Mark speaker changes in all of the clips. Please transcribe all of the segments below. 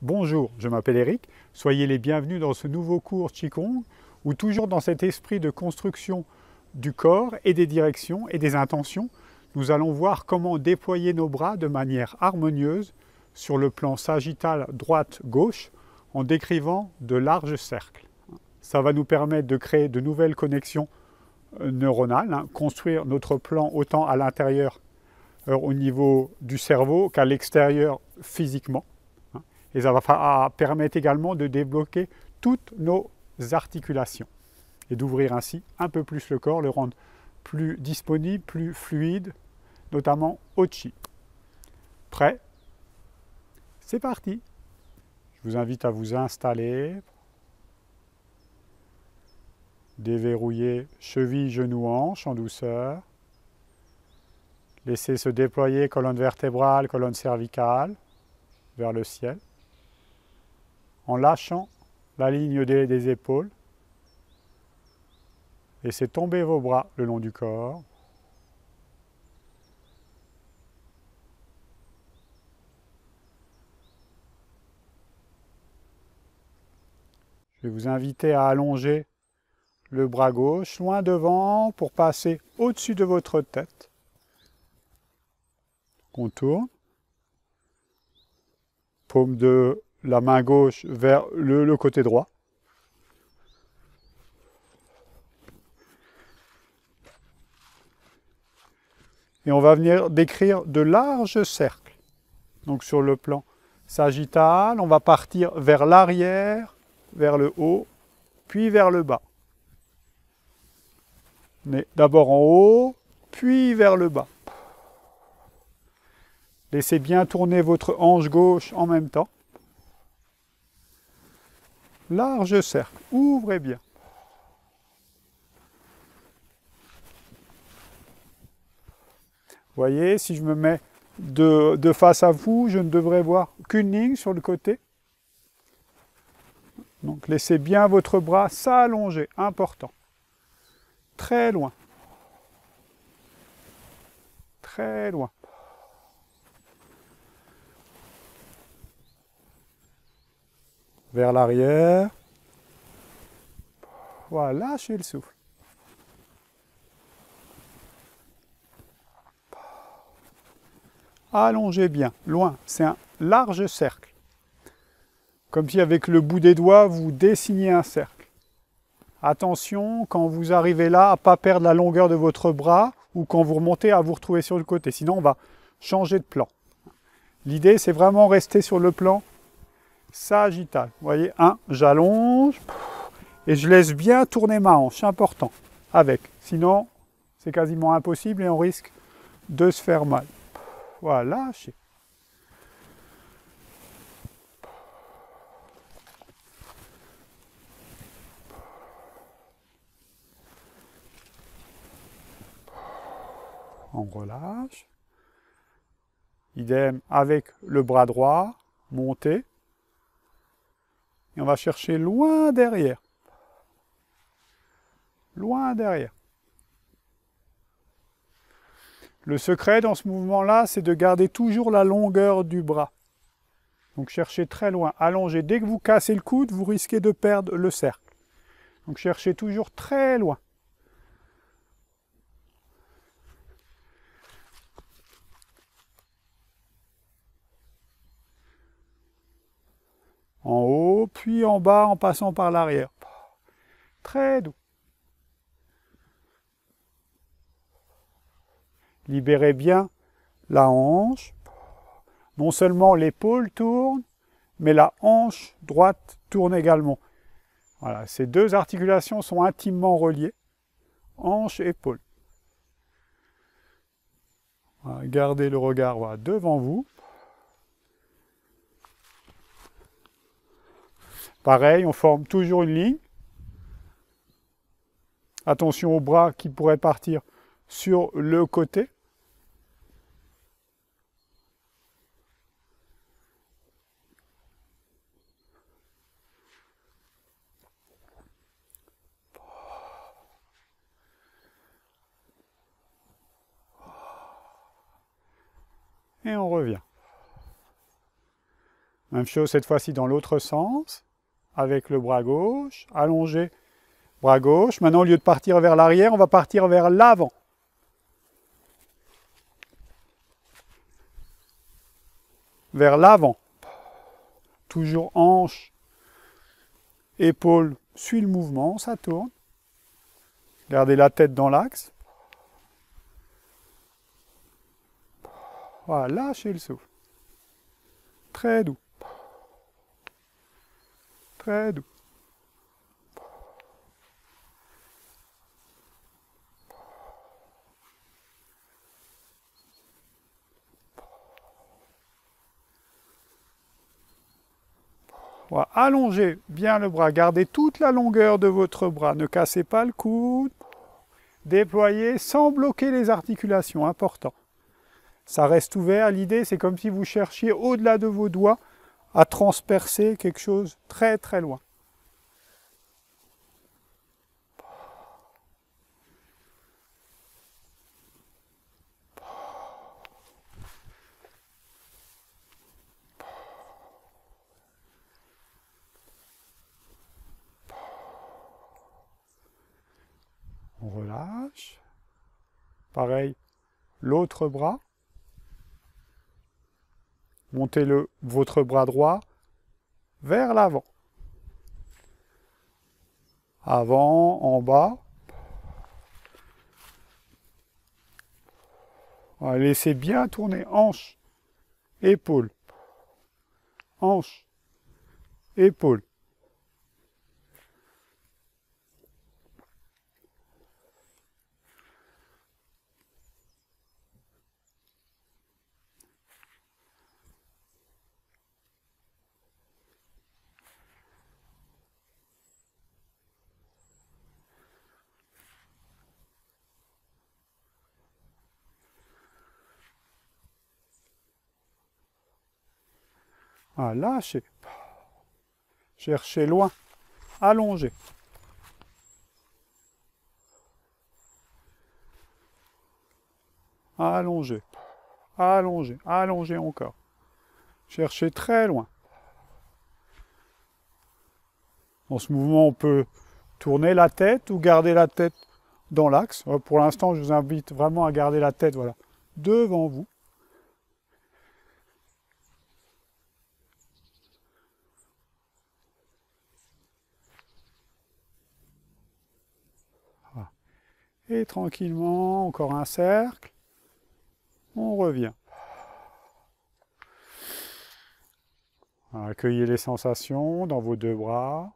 Speaker 1: Bonjour, je m'appelle Eric, soyez les bienvenus dans ce nouveau cours Qigong où toujours dans cet esprit de construction du corps et des directions et des intentions, nous allons voir comment déployer nos bras de manière harmonieuse sur le plan sagittal droite-gauche en décrivant de larges cercles. Ça va nous permettre de créer de nouvelles connexions neuronales, construire notre plan autant à l'intérieur au niveau du cerveau qu'à l'extérieur physiquement. Et ça va permettre également de débloquer toutes nos articulations et d'ouvrir ainsi un peu plus le corps, le rendre plus disponible, plus fluide, notamment au Qi. Prêt? C'est parti! Je vous invite à vous installer, déverrouiller cheville, genoux, hanches en douceur. Laissez se déployer colonne vertébrale, colonne cervicale vers le ciel, en lâchant la ligne des épaules. Laissez tomber vos bras le long du corps. Je vais vous inviter à allonger le bras gauche loin devant pour passer au-dessus de votre tête. On tourne. Paume de la main gauche vers le côté droit. Et on va venir décrire de larges cercles. Donc sur le plan sagittal, on va partir vers l'arrière, vers le haut, puis vers le bas. Mais d'abord en haut, puis vers le bas. Laissez bien tourner votre hanche gauche en même temps. Large cercle, ouvrez bien. Vous voyez, si je me mets de face à vous, je ne devrais voir qu'une ligne sur le côté. Donc laissez bien votre bras s'allonger, important. Très loin. Très loin. Vers l'arrière. Voilà, lâchez le souffle. Allongez bien, loin. C'est un large cercle. Comme si avec le bout des doigts, vous dessiniez un cercle. Attention, quand vous arrivez là, à ne pas perdre la longueur de votre bras ou quand vous remontez à vous retrouver sur le côté. Sinon, on va changer de plan. L'idée, c'est vraiment rester sur le plan sagittal. Vous voyez, j'allonge et je laisse bien tourner ma hanche, important, avec. Sinon, c'est quasiment impossible et on risque de se faire mal. Voilà, lâchez. On relâche. Idem avec le bras droit, monté. Et on va chercher loin derrière. Loin derrière. Le secret dans ce mouvement-là, c'est de garder toujours la longueur du bras. Donc cherchez très loin, allongez. Dès que vous cassez le coude, vous risquez de perdre le cercle. Donc cherchez toujours très loin. En haut, puis en bas en passant par l'arrière. Très doux. Libérez bien la hanche. Non seulement l'épaule tourne, mais la hanche droite tourne également. Voilà, ces deux articulations sont intimement reliées. Hanche, épaule. Voilà, gardez le regard devant vous. Pareil, on forme toujours une ligne. Attention aux bras qui pourraient partir sur le côté. Et on revient. Même chose cette fois-ci dans l'autre sens, avec le bras gauche, allongé, bras gauche. Maintenant, au lieu de partir vers l'arrière, on va partir vers l'avant. Vers l'avant. Toujours hanche, épaule, suit le mouvement, ça tourne. Gardez la tête dans l'axe. Voilà, lâchez le souffle. Très doux. Très doux. Voilà. Allongez bien le bras, gardez toute la longueur de votre bras, ne cassez pas le coude. Déployez sans bloquer les articulations, important. Ça reste ouvert, l'idée c'est comme si vous cherchiez au-delà de vos doigts à transpercer quelque chose très très loin. On relâche. Pareil, l'autre bras. Montez votre bras droit vers l'avant. Avant, en bas. Voilà, laissez bien tourner hanche, épaule, hanche, épaule. Ah, lâchez. Cherchez loin. Allongez. Allongez. Allongez. Allongez encore. Cherchez très loin. Dans ce mouvement, on peut tourner la tête ou garder la tête dans l'axe. Pour l'instant, je vous invite vraiment à garder la tête voilà, devant vous. Et tranquillement, encore un cercle. On revient. Accueillez les sensations dans vos deux bras.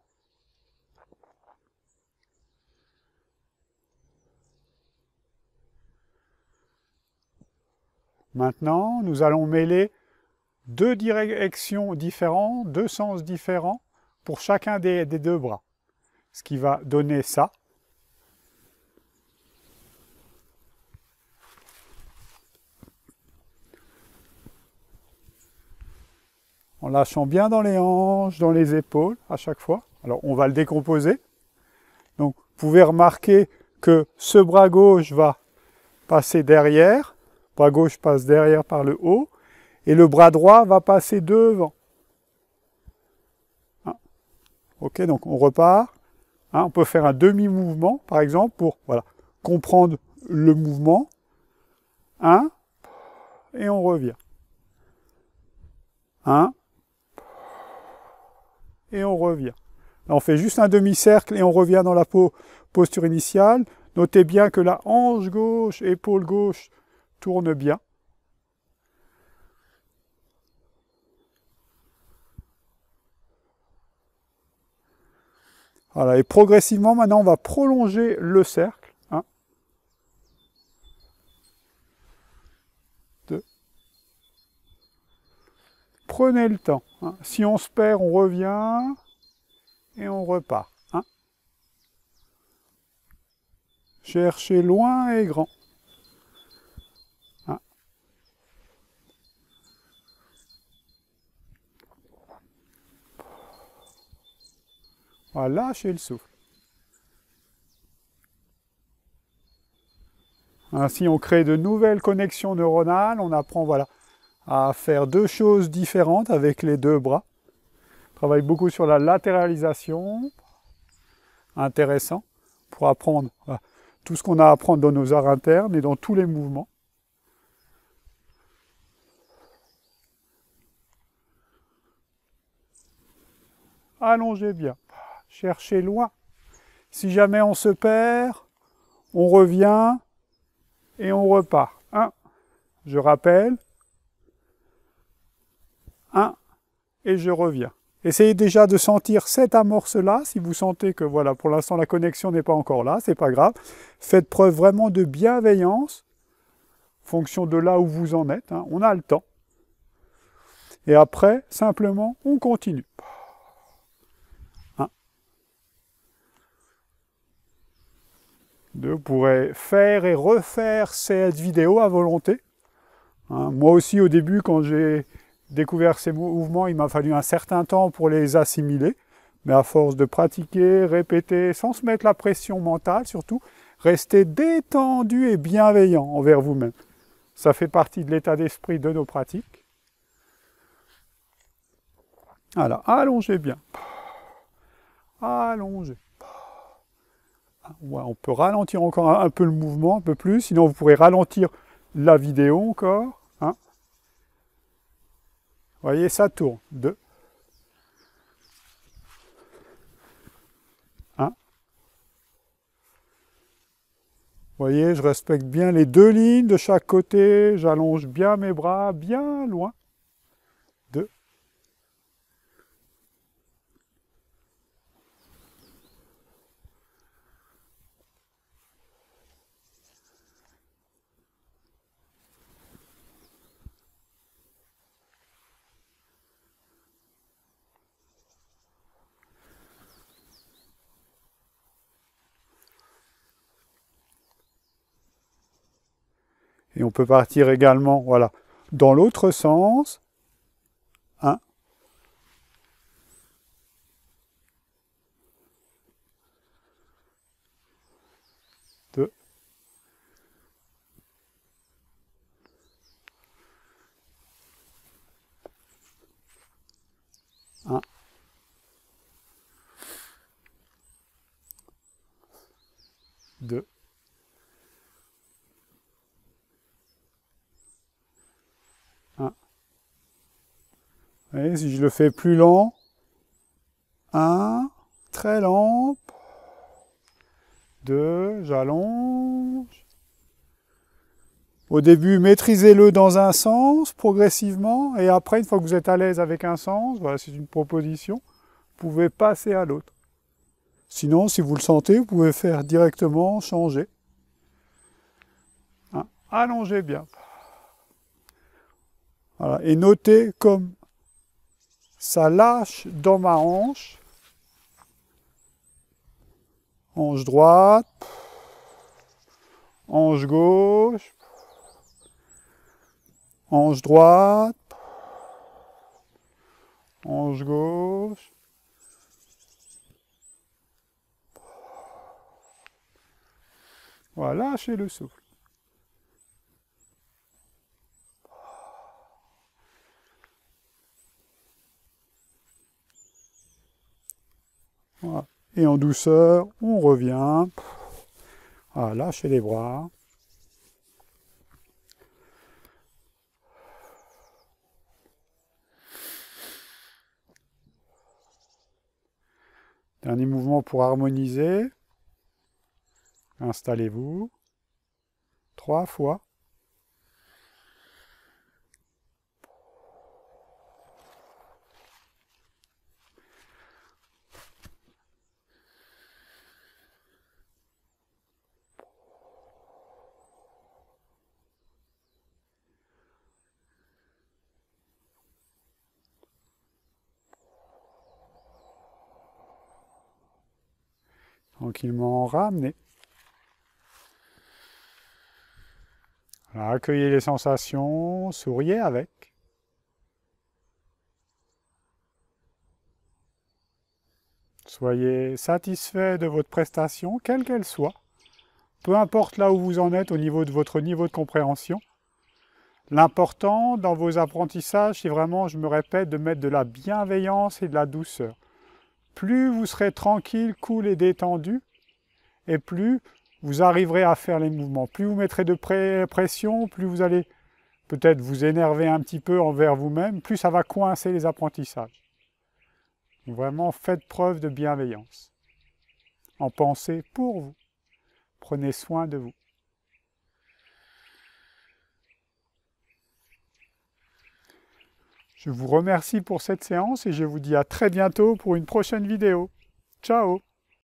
Speaker 1: Maintenant, nous allons mêler deux directions différentes, deux sens différents pour chacun des deux bras. Ce qui va donner ça. En lâchant bien dans les hanches, dans les épaules à chaque fois. Alors on va le décomposer. Donc vous pouvez remarquer que ce bras gauche va passer derrière. Le bras gauche passe derrière par le haut. Et le bras droit va passer devant. Ok, donc on repart. On peut faire un demi-mouvement, par exemple, pour voilà, comprendre le mouvement. Et on revient. Et on revient. Là, on fait juste un demi-cercle et on revient dans la posture initiale. Notez bien que la hanche gauche, épaule gauche tourne bien. Voilà, et progressivement, maintenant, on va prolonger le cercle. 2. Prenez le temps. Si on se perd, on revient et on repart. Cherchez loin et grand. Voilà, lâchez le souffle. Ainsi, on crée de nouvelles connexions neuronales. On apprend voilà, à faire deux choses différentes avec les deux bras. On travaille beaucoup sur la latéralisation, intéressant, pour apprendre tout ce qu'on a à apprendre dans nos arts internes et dans tous les mouvements. Allongez bien, cherchez loin. Si jamais on se perd, on revient et on repart. 1, je rappelle. 1, et je reviens. Essayez déjà de sentir cette amorce-là. Si vous sentez que voilà, pour l'instant la connexion n'est pas encore là, c'est pas grave. Faites preuve vraiment de bienveillance, en fonction de là où vous en êtes. On a le temps. Et après, simplement, on continue. 1. 2, vous pourrez faire et refaire cette vidéo à volonté. Moi aussi, au début, quand j'ai découvert ces mouvements, il m'a fallu un certain temps pour les assimiler. Mais à force de pratiquer, répéter, sans se mettre la pression mentale surtout, restez détendu et bienveillant envers vous-même. Ça fait partie de l'état d'esprit de nos pratiques. Voilà, allongez bien. Allongez. Ouais, on peut ralentir encore un peu le mouvement, un peu plus, sinon vous pourrez ralentir la vidéo encore. Vous voyez, ça tourne. 2. 1. Vous voyez, je respecte bien les deux lignes de chaque côté. J'allonge bien mes bras, bien loin. 2. Et on peut partir également, voilà, dans l'autre sens. 1. 2. 1. 2. 1. Vous voyez, si je le fais plus lent, 1, très lent, 2, j'allonge. Au début, maîtrisez-le dans un sens, progressivement, et après, une fois que vous êtes à l'aise avec un sens, voilà, c'est une proposition, vous pouvez passer à l'autre. Sinon, si vous le sentez, vous pouvez faire directement changer. Allongez bien. Voilà. Et notez comme ça lâche dans ma hanche. Hanche droite, hanche gauche, hanche droite, hanche gauche. Voilà, lâchez le souffle. Voilà. Et en douceur, on revient. Voilà, lâchez les bras. Dernier mouvement pour harmoniser. Installez-vous. 3 fois. Tranquillement ramenez. Voilà, accueillez les sensations, souriez avec. Soyez satisfait de votre prestation, quelle qu'elle soit. Peu importe là où vous en êtes au niveau de votre niveau de compréhension. L'important dans vos apprentissages, c'est vraiment, je me répète, de mettre de la bienveillance et de la douceur. Plus vous serez tranquille, cool et détendu, et plus vous arriverez à faire les mouvements. Plus vous mettrez de pression, plus vous allez peut-être vous énerver un petit peu envers vous-même, plus ça va coincer les apprentissages. Donc vraiment, faites preuve de bienveillance. En pensez pour vous. Prenez soin de vous. Je vous remercie pour cette séance et je vous dis à très bientôt pour une prochaine vidéo. Ciao!